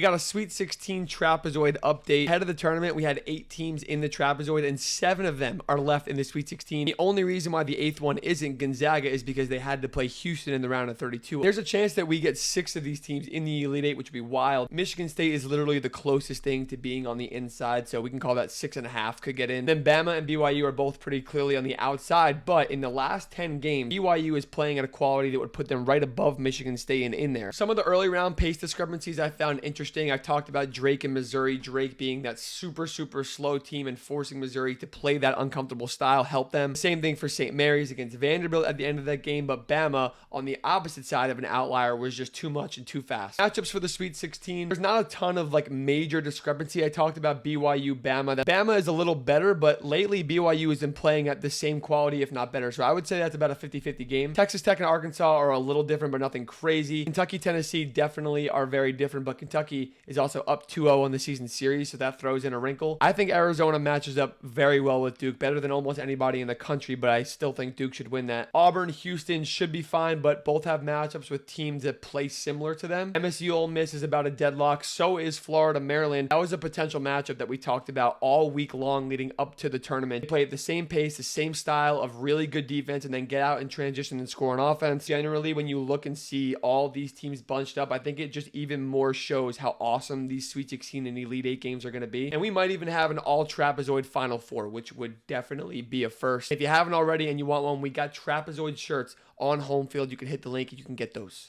We got a Sweet 16 Trapezoid update. Ahead of the tournament, we had 8 teams in the Trapezoid, and 7 of them are left in the Sweet 16. The only reason why the 8th one isn't Gonzaga is because they had to play Houston in the round of 32. There's a chance that we get 6 of these teams in the Elite 8, which would be wild. Michigan State is literally the closest thing to being on the inside, so we can call that 6.5 could get in. Then Bama and BYU are both pretty clearly on the outside, but in the last 10 games, BYU is playing at a quality that would put them right above Michigan State and in there. Some of the early round pace discrepancies I found interesting. I've talked about Drake and Missouri. Drake being that super slow team and forcing Missouri to play that uncomfortable style helped them. Same thing for St. Mary's against Vanderbilt at the end of that game, but Bama on the opposite side of an outlier was just too much and too fast. Matchups for the Sweet 16. There's not a ton of like major discrepancy. I talked about BYU, Bama. That Bama is a little better, but lately BYU has been playing at the same quality, if not better. So I would say that's about a 50-50 game. Texas Tech and Arkansas are a little different, but nothing crazy. Kentucky, Tennessee definitely are very different, but Kentucky is also up 2-0 on the season series, so that throws in a wrinkle. I think Arizona matches up very well with Duke, better than almost anybody in the country, but I still think Duke should win that. Auburn, Houston should be fine, but both have matchups with teams that play similar to them. MSU Ole Miss is about a deadlock. So is Florida, Maryland. That was a potential matchup that we talked about all week long leading up to the tournament. They play at the same pace, the same style of really good defense, and then get out and transition and score on offense. Generally, when you look and see all these teams bunched up, I think it just even more shows how awesome these Sweet 16 and Elite 8 games are going to be. And we might even have an all Trapezoid Final Four, which would definitely be a first. If you haven't already and you want one, we got Trapezoid shirts on Home Field. You can hit the link and you can get those.